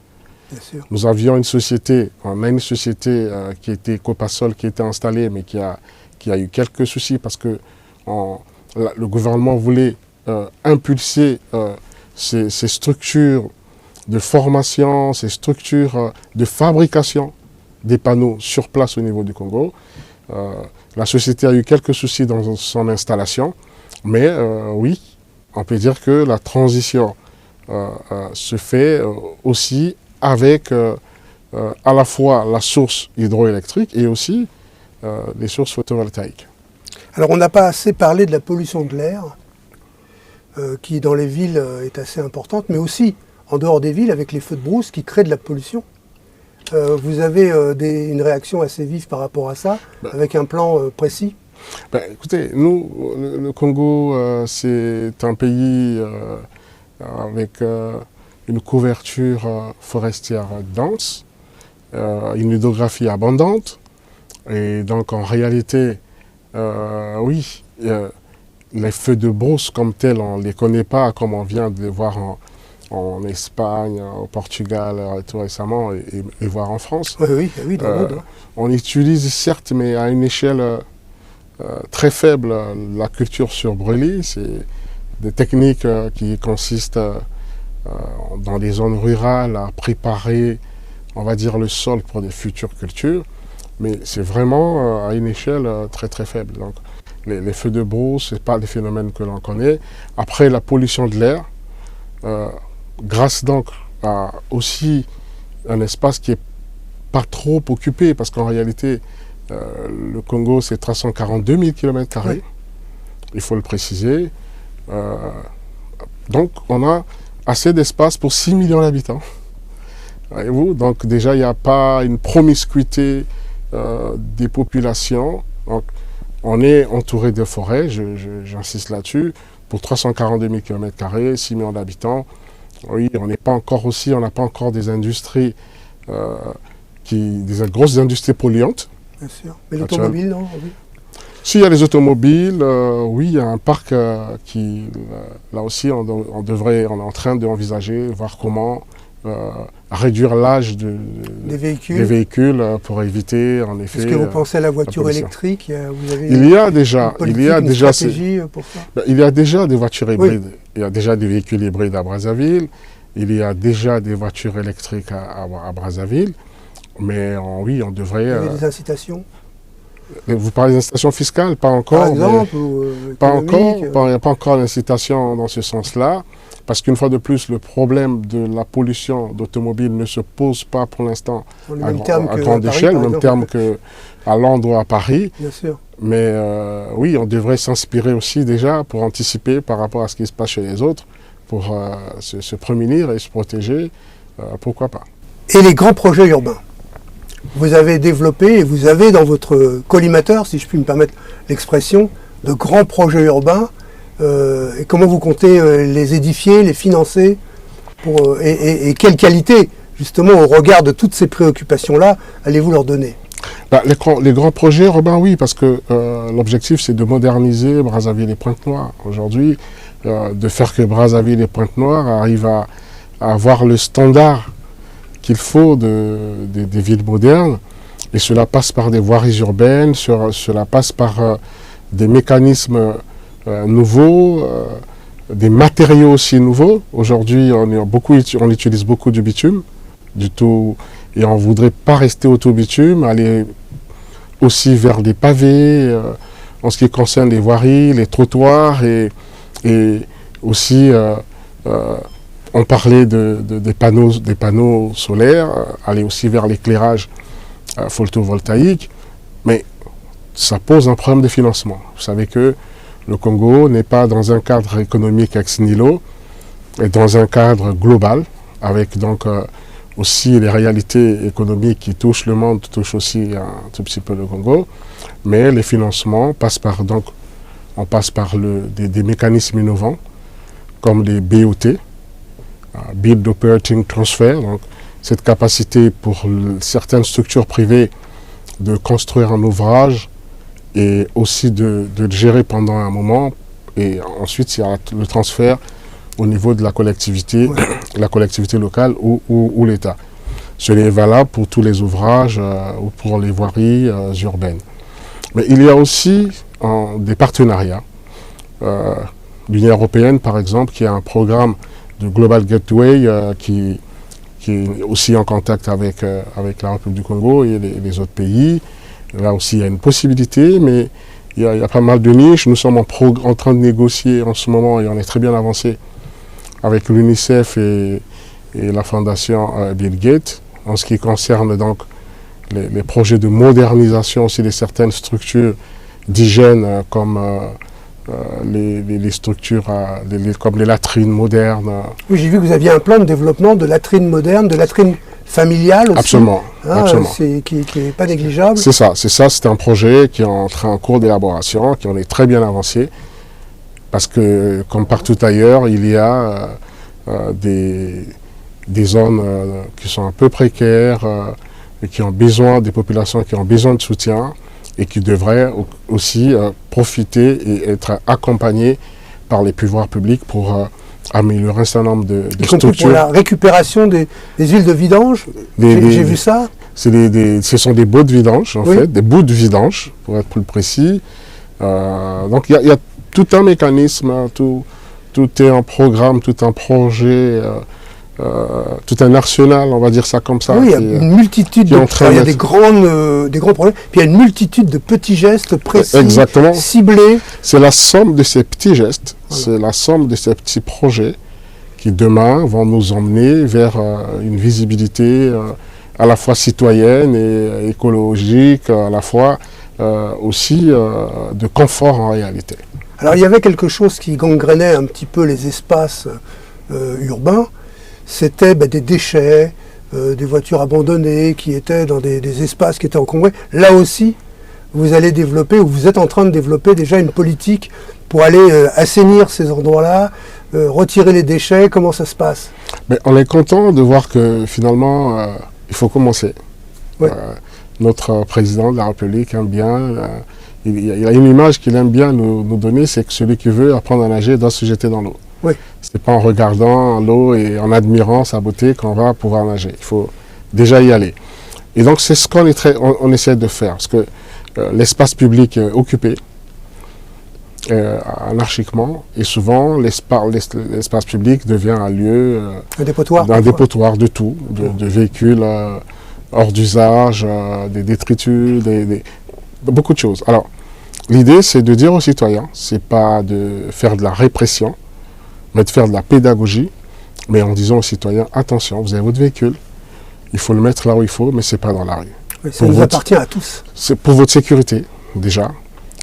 Bien sûr. Nous avions une société, on a une société qui était Copasol, qui était installée, mais qui a eu quelques soucis parce que le gouvernement voulait impulser ces structures de formation, ces structures de fabrication des panneaux sur place au niveau du Congo. La société a eu quelques soucis dans son installation, mais oui, on peut dire que la transition se fait aussi avec à la fois la source hydroélectrique et aussi les sources photovoltaïques. Alors on n'a pas assez parlé de la pollution de l'air, qui dans les villes est assez importante, mais aussi en dehors des villes avec les feux de brousse qui créent de la pollution. Vous avez une réaction assez vive par rapport à ça, avec un plan précis? Écoutez, nous, le Congo, c'est un pays avec une couverture forestière dense, une hydrographie abondante, et donc en réalité, oui, les feux de brousse comme tels, on ne les connaît pas comme on vient de les voir en Espagne, au Portugal tout récemment et voir en France. Oui, dans le monde. On utilise certes, mais à une échelle très faible, la culture sur brûlis. C'est des techniques qui consistent dans les zones rurales à préparer, on va dire, le sol pour des futures cultures. Mais c'est vraiment à une échelle très très faible. Donc, les feux de brousse, ce n'est pas des phénomènes que l'on connaît. Après, la pollution de l'air, grâce donc à aussi un espace qui n'est pas trop occupé, parce qu'en réalité, le Congo, c'est 342 000 km², oui. Il faut le préciser. Donc, on a assez d'espace pour 6 millions d'habitants. Voyez-vous, donc déjà, il n'y a pas une promiscuité des populations. Donc, on est entouré de forêts, j'insiste là-dessus, pour 342 000 km², 6 millions d'habitants. Oui, on n'a pas encore des industries, des grosses industries polluantes. Bien sûr. Mais l'automobile, non? Oui. S'il y a les automobiles, oui, il y a un parc qui, là aussi, on est en train d'envisager, voir comment réduire l'âge des véhicules pour éviter, en effet. Est-ce que vous pensez à la voiture électrique? Il y a déjà une stratégie pour ça? Il y a déjà des voitures hybrides. Oui. Il y a déjà des véhicules hybrides à Brazzaville. Il y a déjà des voitures électriques à Brazzaville. Mais oui, on devrait... Il y a des incitations? Vous parlez d'incitation fiscale? Pas encore. Par exemple, pas encore. Il n'y a pas encore d'incitation dans ce sens-là. Parce qu'une fois de plus, le problème de la pollution d'automobile ne se pose pas pour l'instant à grande échelle, au même terme qu'à Londres ou à Paris. Bien sûr. Mais oui, on devrait s'inspirer aussi déjà pour anticiper par rapport à ce qui se passe chez les autres, pour se prémunir et se protéger, pourquoi pas. Et les grands projets urbains? Vous avez développé, et vous avez dans votre collimateur, si je puis me permettre l'expression, de grands projets urbains. Et comment vous comptez les édifier, les financer et quelle qualité, justement, au regard de toutes ces préoccupations-là, allez-vous leur donner? Les grands projets urbains, oui, parce que l'objectif, c'est de moderniser Brazzaville et Pointe-Noire. Aujourd'hui, de faire que Brazzaville et Pointe-Noire arrivent à avoir le standard qu'il faut des villes modernes. Et cela passe par des voiries urbaines, cela passe par des mécanismes nouveaux, des matériaux aussi nouveaux. Aujourd'hui, on utilise beaucoup du bitume, et on ne voudrait pas rester au tout bitume, aller aussi vers des pavés, en ce qui concerne les voiries, les trottoirs, et aussi, on parlait des panneaux solaires, aller aussi vers l'éclairage photovoltaïque, mais ça pose un problème de financement. Vous savez que le Congo n'est pas dans un cadre économique ex nihilo, mais dans un cadre global, avec donc aussi les réalités économiques qui touchent le monde, touchent aussi un tout petit peu le Congo. Mais les financements passent par, des mécanismes innovants, comme les BOT, Build Operating Transfer, donc cette capacité pour certaines structures privées de construire un ouvrage et aussi de le gérer pendant un moment, et ensuite il y a le transfert au niveau de la collectivité, la collectivité locale ou l'État. Cela est valable pour tous les ouvrages ou pour les voiries urbaines. Mais il y a aussi des partenariats. L'Union européenne, par exemple, qui a un programme de Global Gateway qui qui est aussi en contact avec la République du Congo et les autres pays. Là aussi, il y a une possibilité, mais il y a pas mal de niches. Nous sommes en train de négocier en ce moment, et on est très bien avancé, avec l'UNICEF et la Fondation Bill Gates, en ce qui concerne donc les projets de modernisation aussi de certaines structures d'hygiène, comme les structures comme les latrines modernes. Oui, j'ai vu que vous aviez un plan de développement de latrines modernes, de latrines familiales aussi. Absolument. Absolument. Qui n'est pas négligeable. C'est ça. C'est un projet qui est en cours d'élaboration, qui en est très bien avancé, parce que, comme partout ailleurs, il y a des zones qui sont un peu précaires, et qui ont besoin, des populations qui ont besoin de soutien, et qui devraient aussi profiter et être accompagnés par les pouvoirs publics pour améliorer un certain nombre de structures. Pour la récupération des huiles de vidange, j'ai vu ça. Ce sont des bouts de vidange, en fait, des bouts de vidange, pour être plus précis. Donc il y a tout un mécanisme, tout est un programme, tout un projet, tout un arsenal, on va dire ça comme ça. Oui, il y a une multitude il y a des grands problèmes, puis il y a une multitude de petits gestes précis, ciblés. C'est la somme de ces petits gestes, c'est la somme de ces petits projets qui demain vont nous emmener vers une visibilité à la fois citoyenne et écologique, à la fois aussi de confort en réalité. Alors il y avait quelque chose qui gangrénait un petit peu les espaces urbains. C'était des déchets, des voitures abandonnées qui étaient dans des espaces qui étaient encombrés. Là aussi, vous allez développer, ou vous êtes en train de développer déjà une politique pour aller assainir ces endroits-là, retirer les déchets. Comment ça se passe? Mais on est content de voir que finalement, il faut commencer. Ouais. Notre président de la République aime bien, il a une image qu'il aime bien nous donner, c'est que celui qui veut apprendre à nager doit se jeter dans l'eau. Oui. C'est pas en regardant l'eau et en admirant sa beauté qu'on va pouvoir nager. Il faut déjà y aller. Et donc c'est ce qu'on essaie de faire, parce que l'espace public est occupé anarchiquement, et souvent l'espace public devient un lieu, un dépotoir de tout, de véhicules hors d'usage, des détritus, beaucoup de choses. Alors l'idée c'est de dire aux citoyens, c'est pas de faire de la répression, mais de faire de la pédagogie, mais en disant aux citoyens, attention, vous avez votre véhicule, il faut le mettre là où il faut, mais ce n'est pas dans la rue. Oui, ça nous appartient à tous. C'est pour votre sécurité, déjà,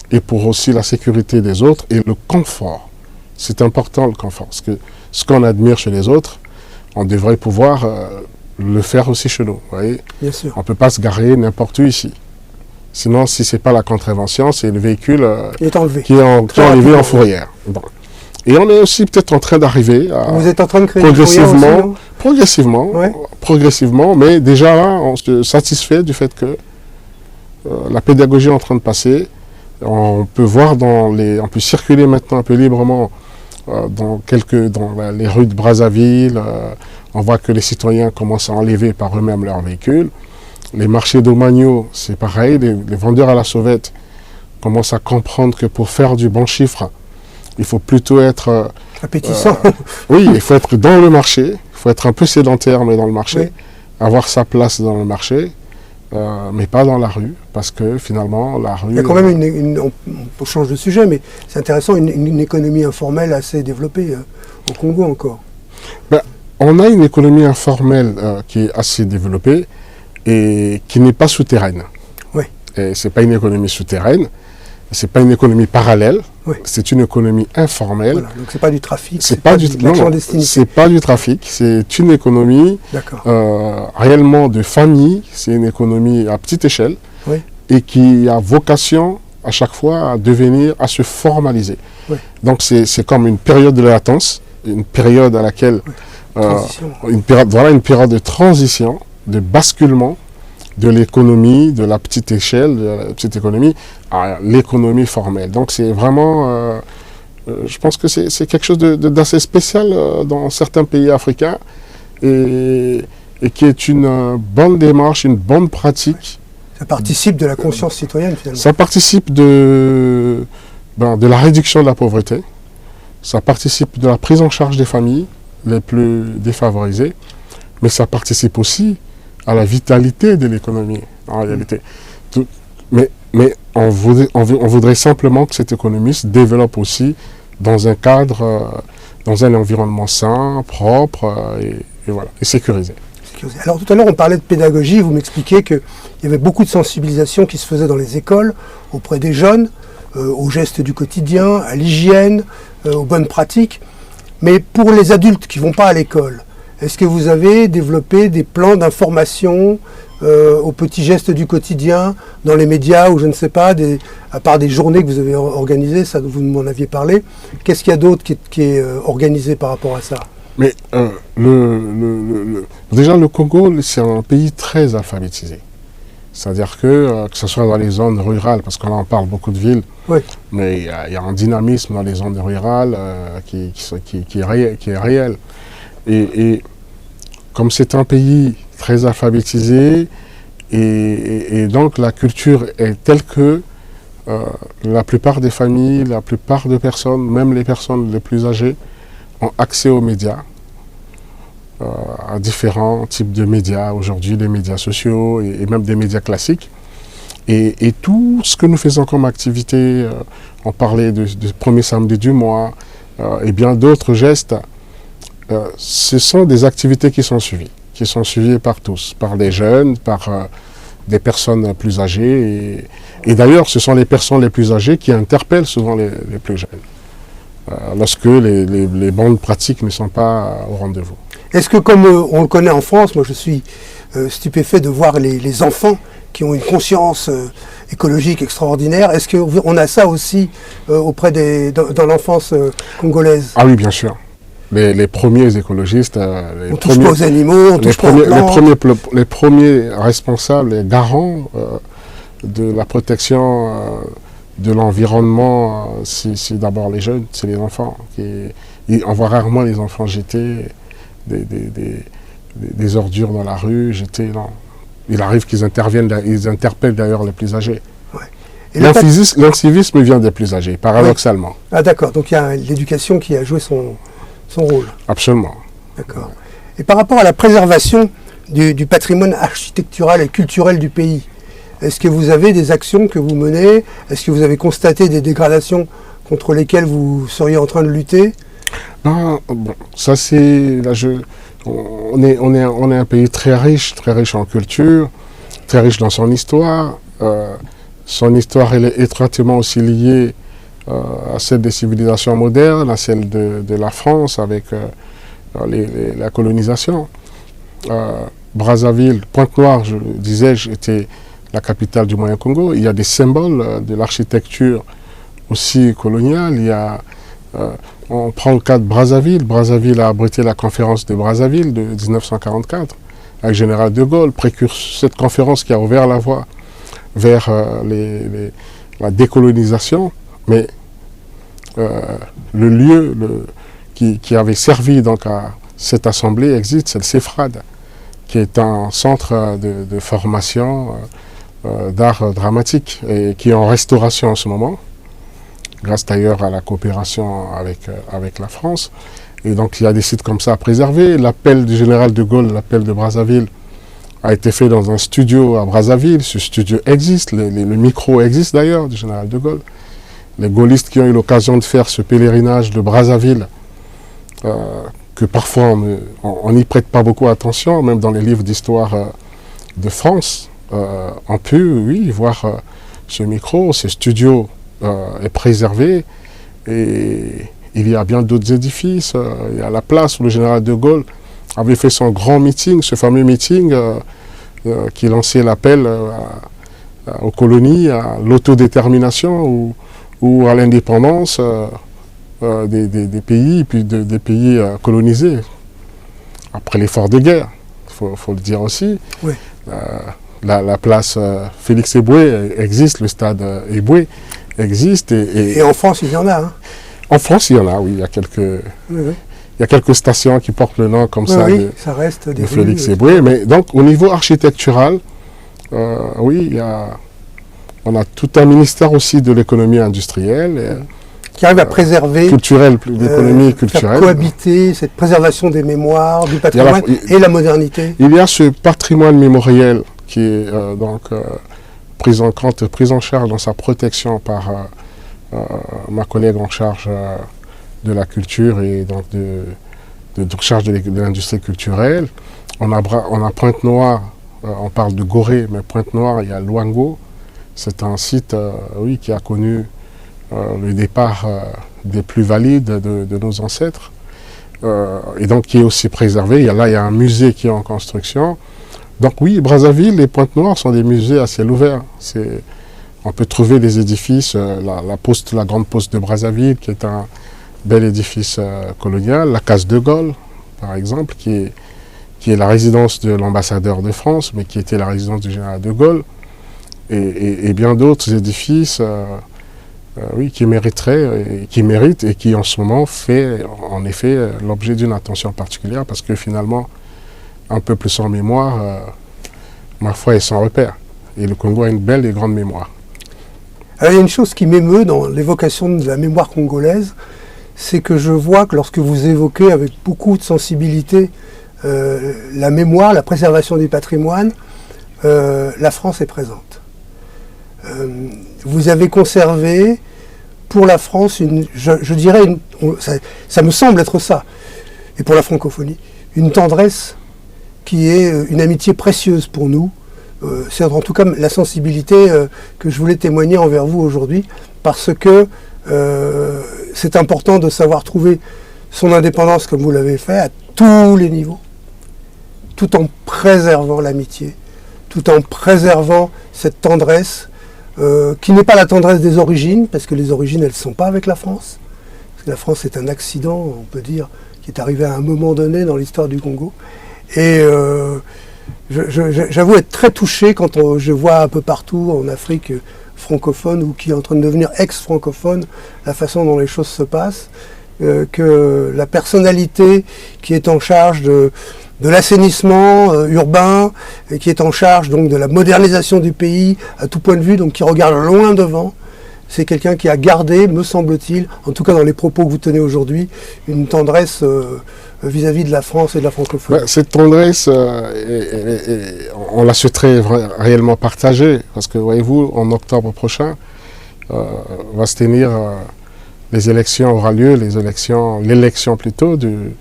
et pour aussi la sécurité des autres, et le confort. C'est important, le confort, parce que ce qu'on admire chez les autres, on devrait pouvoir le faire aussi chez nous. Vous voyez. Bien sûr. On ne peut pas se garer n'importe où ici. Sinon, si ce n'est pas la contravention, c'est le véhicule qui est enlevé en fourrière. Bon. Et on est aussi peut-être en train d'arriver à... Vous êtes en train de créer progressivement, mais déjà là, on se satisfait du fait que la pédagogie est en train de passer. On peut voir on peut circuler maintenant un peu librement dans les rues de Brazzaville. On voit que les citoyens commencent à enlever par eux-mêmes leurs véhicules. Les marchés d'Omagno, c'est pareil. Les vendeurs à la sauvette commencent à comprendre que pour faire du bon chiffre, il faut plutôt être... appétissant. Oui, il faut être dans le marché, il faut être un peu sédentaire, mais dans le marché, avoir sa place dans le marché, mais pas dans la rue, parce que finalement, la rue... Il y a quand même on change de sujet, mais c'est intéressant, une économie informelle assez développée au Congo encore. On a une économie informelle qui est assez développée et qui n'est pas souterraine. Oui. Et ce n'est pas une économie souterraine. C'est pas une économie parallèle, c'est une économie informelle. Voilà, donc c'est pas du trafic, c'est pas de la clandestinité. C'est pas du trafic, c'est une économie réellement de famille, c'est une économie à petite échelle et qui a vocation à chaque fois à se formaliser. Donc c'est comme une période de latence, une période à laquelle une période de transition, de basculement de l'économie, de la petite échelle, de la petite économie, à l'économie formelle. Donc c'est vraiment, je pense que c'est quelque chose d'assez spécial dans certains pays africains et qui est une bonne démarche, une bonne pratique. Ça participe de la conscience citoyenne finalement. Ça participe de la réduction de la pauvreté, ça participe de la prise en charge des familles les plus défavorisées, mais ça participe aussi à la vitalité de l'économie, en réalité. Mais on voudrait simplement que cette économie se développe aussi dans un cadre, dans un environnement sain, propre et sécurisé. Alors tout à l'heure on parlait de pédagogie, vous m'expliquiez qu'il y avait beaucoup de sensibilisation qui se faisait dans les écoles, auprès des jeunes, aux gestes du quotidien, à l'hygiène, aux bonnes pratiques. Mais pour les adultes qui ne vont pas à l'école, est-ce que vous avez développé des plans d'information aux petits gestes du quotidien, dans les médias ou je ne sais pas, à part des journées que vous avez organisées, ça vous m'en aviez parlé, qu'est-ce qu'il y a d'autre qui est organisé par rapport à ça? Mais déjà le Congo, c'est un pays très alphabétisé. C'est-à-dire que ce soit dans les zones rurales, parce qu'on en parle beaucoup de villes, oui. Mais il y a un dynamisme dans les zones rurales qui est réel. Et comme c'est un pays très alphabétisé, et donc la culture est telle que la plupart des familles, la plupart des personnes, même les personnes les plus âgées, ont accès aux médias, à différents types de médias, aujourd'hui des médias sociaux et même des médias classiques. Et tout ce que nous faisons comme activité, on parlait du premier samedi du mois et bien d'autres gestes, ce sont des activités qui sont suivies par tous, par les jeunes, par des personnes plus âgées. Et d'ailleurs, ce sont les personnes les plus âgées qui interpellent souvent les plus jeunes, lorsque les bonnes pratiques ne sont pas au rendez-vous. Est-ce que comme on le connaît en France, moi je suis stupéfait de voir les enfants qui ont une conscience écologique extraordinaire. Est-ce qu'on a ça aussi dans l'enfance congolaise? Ah oui, bien sûr. Les premiers écologistes, on touche pas aux animaux, on touche pas aux plantes. Les premiers responsables et garants de la protection de l'environnement, c'est d'abord les jeunes, c'est les enfants. On voit rarement les enfants jeter des ordures dans la rue, non. Il arrive qu'ils interviennent, ils interpellent d'ailleurs les plus âgés. Ouais. L'incivisme vient des plus âgés, paradoxalement. Oui. Ah d'accord, donc il y a l'éducation qui a joué son rôle. Absolument. D'accord. Et par rapport à la préservation du patrimoine architectural et culturel du pays, est-ce que vous avez des actions que vous menez? Est-ce que vous avez constaté des dégradations contre lesquelles vous seriez en train de lutter? Bon, ça c'est... On est un pays très riche en culture, très riche dans son histoire. Son histoire elle est étroitement aussi liée à celle des civilisations modernes, à celle de la France avec la colonisation. Brazzaville, Pointe-Noire, je disais, était la capitale du Moyen-Congo. Il y a des symboles de l'architecture aussi coloniale. On prend le cas de Brazzaville. Brazzaville a abrité la conférence de Brazzaville de 1944 avec le général de Gaulle, cette conférence qui a ouvert la voie vers la décolonisation. Mais le lieu qui avait servi donc à cette assemblée existe, c'est le CEFRAD, qui est un centre de formation d'art dramatique et qui est en restauration en ce moment, grâce d'ailleurs à la coopération avec la France. Et donc il y a des sites comme ça à préserver. L'appel du général de Gaulle, l'appel de Brazzaville, a été fait dans un studio à Brazzaville. Ce studio existe, le micro existe d'ailleurs du général de Gaulle. Les gaullistes qui ont eu l'occasion de faire ce pèlerinage de Brazzaville, que parfois on n'y prête pas beaucoup attention, même dans les livres d'histoire de France, on peut, oui, voir ce micro, ce studio est préservé, et il y a bien d'autres édifices. Il y a la place où le général de Gaulle avait fait son grand meeting, ce fameux meeting qui lançait l'appel aux colonies, à l'autodétermination ou à l'indépendance des pays, et puis des pays colonisés, après l'effort de guerre, il faut le dire aussi. Oui. La place Félix Éboué existe, le stade Éboué existe. Et en France, il y en a. Hein. En France, il y en a, oui. Il y a quelques stations qui portent le nom comme ça, ça reste de Félix Éboué. Mais donc, au niveau architectural, oui, on a tout un ministère aussi de l'économie industrielle qui arrive à préserver, culturelle, l'économie faire culturelle. cohabiter cette préservation des mémoires, du patrimoine et la modernité. Il y a ce patrimoine mémoriel qui est pris en compte, pris en charge dans sa protection par ma collègue en charge de la culture et donc de charge de l'industrie culturelle. On a Pointe-Noire, on parle de Gorée, mais Pointe-Noire, il y a Luango. C'est un site oui, qui a connu le départ des plus valides de nos ancêtres. Et donc qui est aussi préservé. Il y a un musée qui est en construction. Donc oui, Brazzaville et Pointe-Noire sont des musées à ciel ouvert. On peut trouver des édifices, la grande poste de Brazzaville, qui est un bel édifice colonial, la Case de Gaulle, par exemple, qui est la résidence de l'ambassadeur de France, mais qui était la résidence du général de Gaulle, et bien d'autres édifices oui, qui mériteraient, qui méritent, et qui en ce moment fait en effet l'objet d'une attention particulière, parce que finalement, un peuple sans mémoire, ma foi, est sans repère. Et le Congo a une belle et grande mémoire. Alors, il y a une chose qui m'émeut dans l'évocation de la mémoire congolaise, c'est que je vois que lorsque vous évoquez avec beaucoup de sensibilité la mémoire, la préservation du patrimoine, la France est présente. Vous avez conservé pour la France, je dirais, ça me semble être ça, et pour la francophonie, une tendresse qui est une amitié précieuse pour nous. C'est en tout cas la sensibilité que je voulais témoigner envers vous aujourd'hui, parce que c'est important de savoir trouver son indépendance comme vous l'avez fait à tous les niveaux, tout en préservant l'amitié, tout en préservant cette tendresse qui n'est pas la tendresse des origines, parce que les origines elles ne sont pas avec la France, parce que la France est un accident, on peut dire, qui est arrivé à un moment donné dans l'histoire du Congo. Et j'avoue être très touché quand je vois un peu partout en Afrique francophone ou qui est en train de devenir ex-francophone, la façon dont les choses se passent, que la personnalité qui est en charge de l'assainissement urbain, et qui est en charge donc de la modernisation du pays à tout point de vue, donc qui regarde loin devant, c'est quelqu'un qui a gardé, me semble-t-il, en tout cas dans les propos que vous tenez aujourd'hui, une tendresse vis-à-vis de la France et de la francophonie. Cette tendresse, on la souhaiterait réellement partager, parce que voyez-vous, en octobre prochain, va se tenir les élections, aura lieu l'élection plutôt du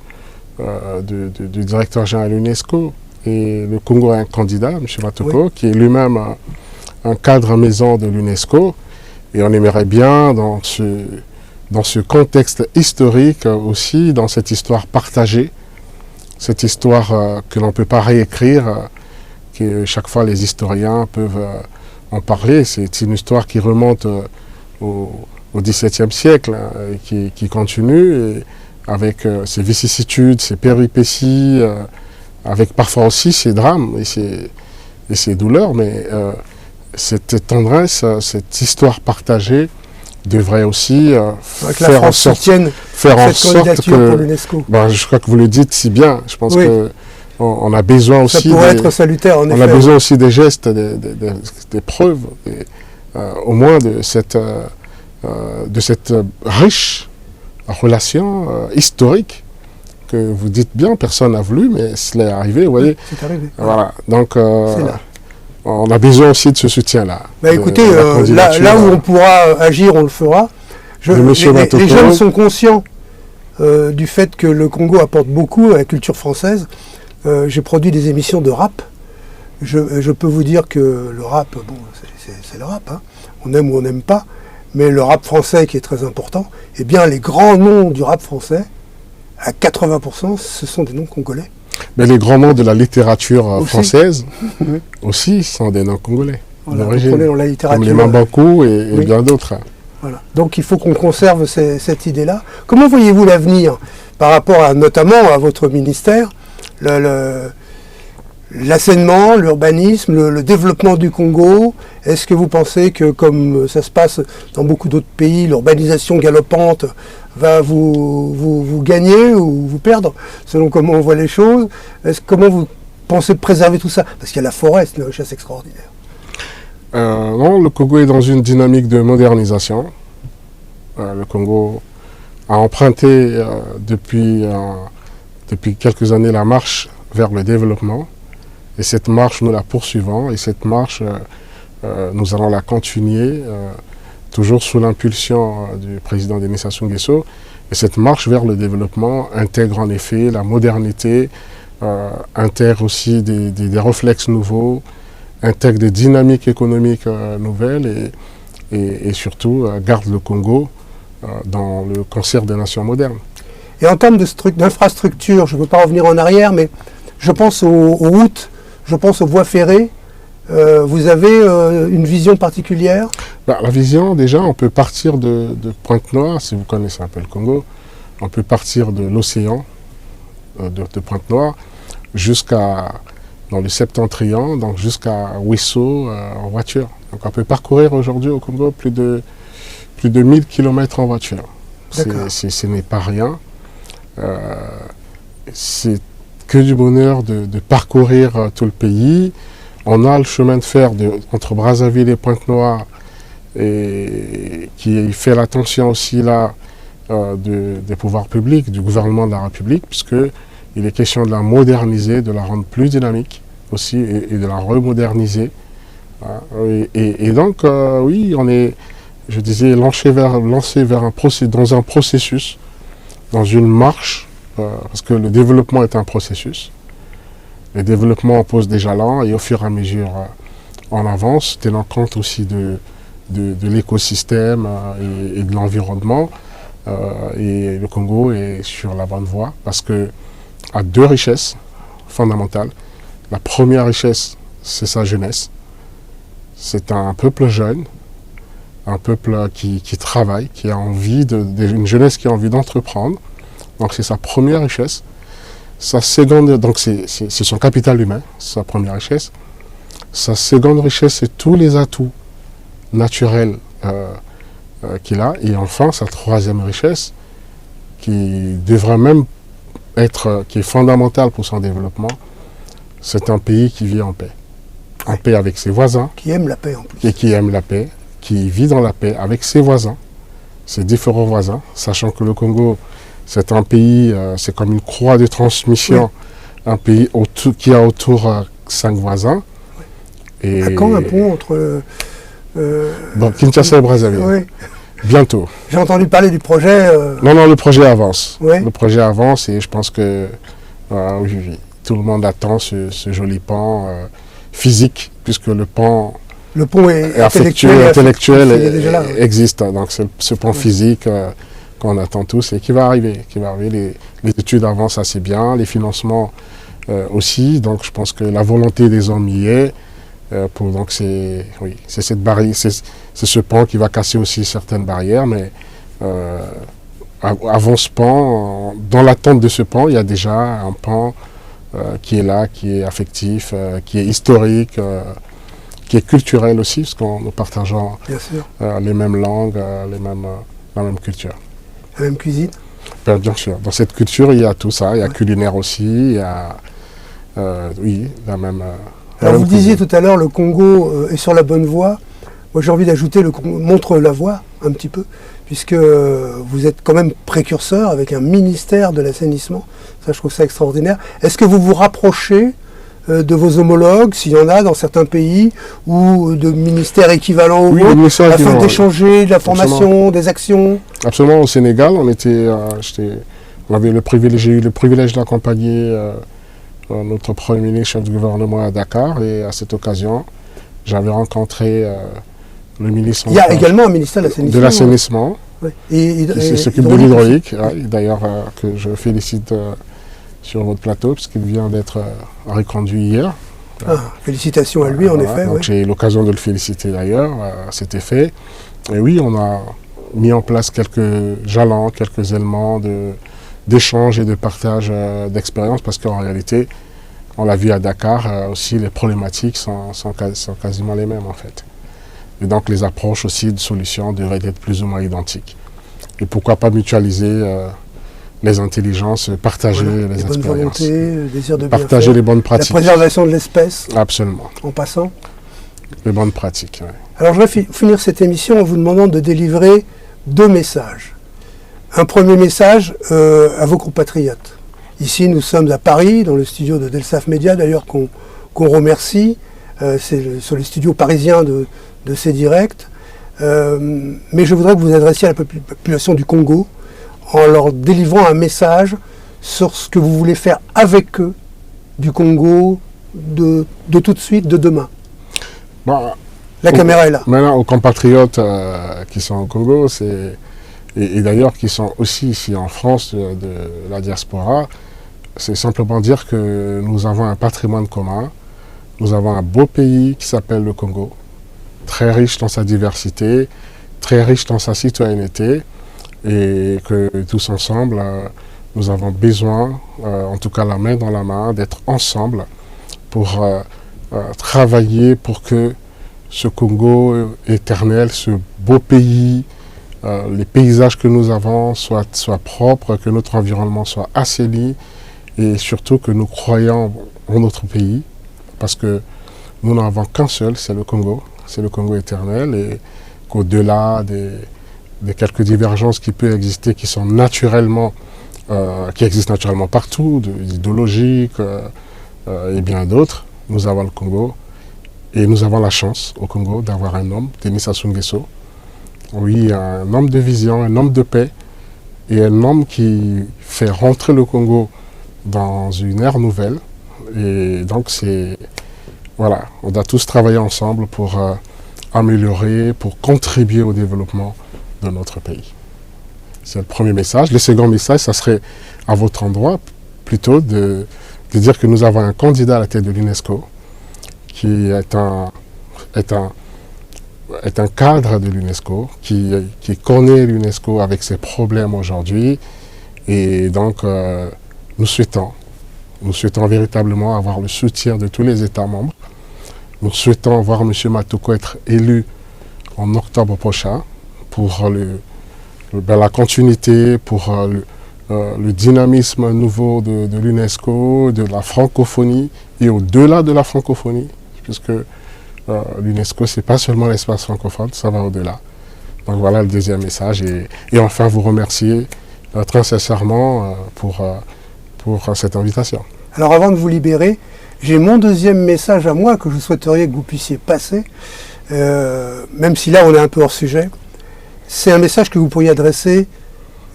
directeur général de l'UNESCO. Et le Congo a un candidat, M. Matoko, oui, qui est lui-même un cadre maison de l'UNESCO. Et on aimerait bien, dans ce contexte historique aussi, dans cette histoire partagée, cette histoire que l'on ne peut pas réécrire, que chaque fois les historiens peuvent en parler. C'est une histoire qui remonte au XVIIe siècle, et qui continue, et avec ses vicissitudes, ses péripéties, avec parfois aussi ses drames et ses douleurs, mais cette tendresse, cette histoire partagée devrait aussi faire en sorte que l'UNESCO. Je crois que vous le dites si bien. Je pense qu'on a besoin aussi. Ça pourrait être salutaire, en effet. On a besoin aussi des gestes, des preuves, au moins de cette riche relation historique que vous dites bien, personne n'a voulu, mais cela est arrivé, vous voyez. C'est arrivé. Voilà. Donc, on a besoin aussi de ce soutien-là. Écoutez, là où on pourra agir, on le fera. Les jeunes sont conscients du fait que le Congo apporte beaucoup à la culture française. J'ai produit des émissions de rap. Je peux vous dire que le rap, bon, c'est le rap, hein. On aime ou on n'aime pas, mais le rap français qui est très important, eh bien les grands noms du rap français, à 80%, ce sont des noms congolais. Mais les grands noms de la littérature française aussi sont des noms congolais. Voilà, dans la littérature, comme les Mambakou et bien d'autres. Voilà. Donc il faut qu'on conserve cette idée-là. Comment voyez-vous l'avenir par rapport notamment à votre ministère, l'assainissement, l'urbanisme, le développement du Congo? Est-ce que vous pensez que, comme ça se passe dans beaucoup d'autres pays, l'urbanisation galopante va vous gagner ou vous perdre, selon comment on voit les choses? Comment vous pensez préserver tout ça? Parce qu'il y a la forêt, c'est une richesse extraordinaire. Non, le Congo est dans une dynamique de modernisation. Le Congo a emprunté depuis quelques années la marche vers le développement. Et cette marche, nous la poursuivons. Et cette marche, nous allons la continuer, toujours sous l'impulsion du président Denis Sassou Nguesso. Et cette marche vers le développement intègre en effet la modernité, intègre aussi des réflexes nouveaux, intègre des dynamiques économiques nouvelles et surtout garde le Congo dans le concert des nations modernes. Et en termes d'infrastructure, je ne veux pas revenir en arrière, mais je pense aux routes, je pense aux voies ferrées. Vous avez une vision particulière? La vision, déjà, on peut partir de Pointe-Noire, si vous connaissez un peu le Congo. On peut partir de l'océan, de Pointe-Noire, dans le septentrion, donc jusqu'à Ouesso en voiture. Donc on peut parcourir aujourd'hui au Congo plus de 1000 km en voiture. Ce n'est pas rien. C'est que du bonheur de parcourir tout le pays. On a le chemin de fer entre Brazzaville et Pointe-Noire qui fait l'attention aussi là des pouvoirs publics, du gouvernement de la République, puisqu'il est question de la moderniser, de la rendre plus dynamique aussi et de la remoderniser. Et donc, oui, on est, je disais, lancé vers dans un processus, dans une marche, parce que le développement est un processus. Le développement pose des jalons et au fur et à mesure on avance, tenant compte aussi de l'écosystème et de l'environnement. Et le Congo est sur la bonne voie parce qu'il a deux richesses fondamentales. La première richesse, c'est sa jeunesse. C'est un peuple jeune, un peuple qui travaille, qui a envie une jeunesse qui a envie d'entreprendre. Donc c'est sa première richesse. Sa seconde, donc c'est son capital humain, sa première richesse. Sa seconde richesse, c'est tous les atouts naturels qu'il a. Et enfin, sa troisième richesse, qui devrait même qui est fondamentale pour son développement, c'est un pays qui vit en paix. En paix avec ses voisins. Qui aime la paix en plus. Et qui aime la paix, qui vit dans la paix avec ses voisins, ses différents voisins, sachant que le Congo, c'est un pays, c'est comme une croix de transmission, un pays qui a autour 5 voisins. Oui. Et à quand un pont entre... Kinshasa et Brazzaville. Oui. Bientôt. J'ai entendu parler du projet... Non, le projet avance. Oui. Le projet avance et je pense que oui, tout le monde attend ce joli pont physique, puisque le pont est intellectuel existe. Donc c'est ce pont physique qu'on attend tous et qui va arriver. Les études avancent assez bien, les financements aussi. Donc je pense que la volonté des hommes y est. Donc c'est cette barrière, c'est ce pont qui va casser aussi certaines barrières, mais avant ce pont, dans l'attente de ce pont, il y a déjà un pont qui est là, qui est affectif, qui est historique, qui est culturel aussi, parce que nous partageons les mêmes langues, la même culture. La même cuisine? Bien sûr. Dans cette culture, il y a tout ça. Il y a culinaire aussi. Il y a, la même. Alors vous disiez tout à l'heure, le Congo est sur la bonne voie. Moi, j'ai envie d'ajouter montre la voie un petit peu, puisque vous êtes quand même précurseur avec un ministère de l'assainissement. Ça, je trouve ça extraordinaire. Est-ce que vous vous rapprochez de vos homologues, s'il y en a dans certains pays, ou de ministères équivalents ou autres, afin d'échanger de la formation, des actions? Absolument. Au Sénégal, on avait j'ai eu le privilège d'accompagner notre Premier ministre, chef du gouvernement à Dakar, et à cette occasion, j'avais rencontré le ministre... Il y a également un ministère de l'assainissement. Oui. Qui s'occupe de l'hydraulique, d'ailleurs que je félicite sur votre plateau, puisqu'il vient d'être reconduit hier. Félicitations à lui, en effet. Donc j'ai eu l'occasion de le féliciter d'ailleurs à cet effet. Et oui, on a mis en place quelques jalons, quelques éléments d'échange et de partage d'expérience, parce qu'en réalité, on l'a vu à Dakar, aussi les problématiques sont quasiment les mêmes en fait. Et donc les approches aussi de solutions devraient être plus ou moins identiques. Et pourquoi pas mutualiser les intelligences, partager les expériences. Bonne volonté, le désir de partager bien faire, les bonnes pratiques. La préservation de l'espèce. Absolument. En passant. Les bonnes pratiques. Ouais. Alors je vais finir cette émission en vous demandant de délivrer 2 messages. Un premier message à vos compatriotes. Ici, nous sommes à Paris, dans le studio de Delsaf Media, d'ailleurs, qu'on remercie. C'est sur les studios parisiens de C-Direct. Mais je voudrais que vous vous adressiez à la population du Congo en leur délivrant un message sur ce que vous voulez faire avec eux du Congo de tout de suite, de demain. Bon, la caméra est là. Maintenant, aux compatriotes qui sont au Congo, et d'ailleurs qui sont aussi ici en France de la diaspora, c'est simplement dire que nous avons un patrimoine commun, nous avons un beau pays qui s'appelle le Congo, très riche dans sa diversité, très riche dans sa citoyenneté, et que tous ensemble, nous avons besoin, en tout cas la main dans la main, d'être ensemble pour travailler pour que ce Congo éternel, ce beau pays, les paysages que nous avons soient propres, que notre environnement soit assaini et surtout que nous croyons en notre pays parce que nous n'en avons qu'un seul, c'est le Congo éternel et qu'au-delà des quelques divergences qui peuvent exister, qui sont naturellement, qui existent naturellement partout, idéologiques et bien d'autres, nous avons le Congo et nous avons la chance au Congo d'avoir un homme, Denis Sassou Nguesso, oui, un homme de vision, un homme de paix et un homme qui fait rentrer le Congo dans une ère nouvelle. Et donc, voilà, on doit tous travailler ensemble pour améliorer, pour contribuer au développement de notre pays. C'est le premier message. Le second message, ça serait à votre endroit plutôt de dire que nous avons un candidat à la tête de l'UNESCO qui est un cadre de l'UNESCO, qui connaît l'UNESCO avec ses problèmes aujourd'hui. Et donc, nous souhaitons véritablement avoir le soutien de tous les États membres. Nous souhaitons voir M. Matoko être élu en octobre prochain pour la continuité, pour le dynamisme nouveau de l'UNESCO, de la francophonie et au-delà de la francophonie, puisque l'UNESCO, ce n'est pas seulement l'espace francophone, ça va au-delà. Donc voilà le deuxième message. Et enfin, vous remercier très sincèrement pour cette invitation. Alors avant de vous libérer, j'ai mon deuxième message à moi que je souhaiterais que vous puissiez passer, même si là on est un peu hors sujet. C'est un message que vous pourriez adresser,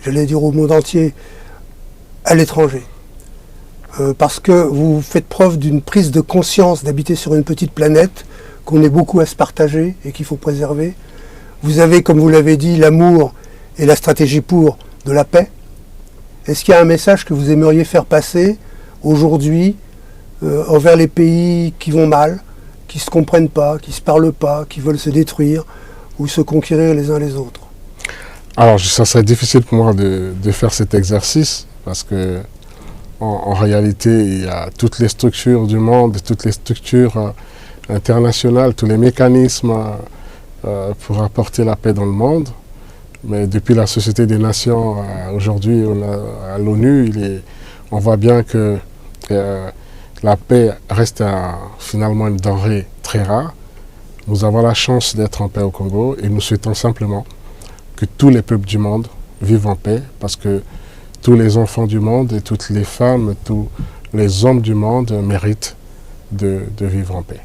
j'allais dire au monde entier, à l'étranger. Parce que vous faites preuve d'une prise de conscience d'habiter sur une petite planète, qu'on est beaucoup à se partager et qu'il faut préserver. Vous avez, comme vous l'avez dit, l'amour et la stratégie pour de la paix. Est-ce qu'il y a un message que vous aimeriez faire passer aujourd'hui envers les pays qui vont mal, qui ne se comprennent pas, qui ne se parlent pas, qui veulent se détruire ou se conquérir les uns les autres? Alors, ça serait difficile pour moi de faire cet exercice parce que en réalité, il y a toutes les structures du monde, toutes les structures internationales, tous les mécanismes pour apporter la paix dans le monde. Mais depuis la Société des Nations, aujourd'hui, à l'ONU, on voit bien que la paix reste finalement une denrée très rare. Nous avons la chance d'être en paix au Congo et nous souhaitons simplement que tous les peuples du monde vivent en paix parce que tous les enfants du monde et toutes les femmes, tous les hommes du monde méritent de vivre en paix.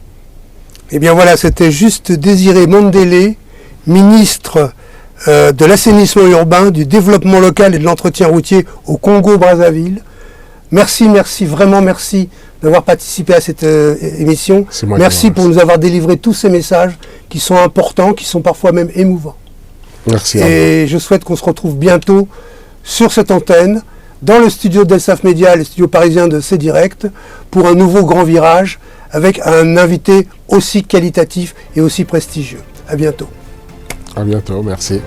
Eh bien voilà, c'était Juste Désiré Mandélé, ministre de l'assainissement urbain, du développement local et de l'entretien routier au Congo-Brazzaville. Merci, vraiment merci d'avoir participé à cette émission. Merci pour nous avoir délivré tous ces messages qui sont importants, qui sont parfois même émouvants. Merci. Et je souhaite qu'on se retrouve bientôt sur cette antenne, dans le studio d'Elsaf Media, les studios parisiens de C-Direct, pour un nouveau grand virage avec un invité aussi qualitatif et aussi prestigieux. À bientôt. À bientôt, merci.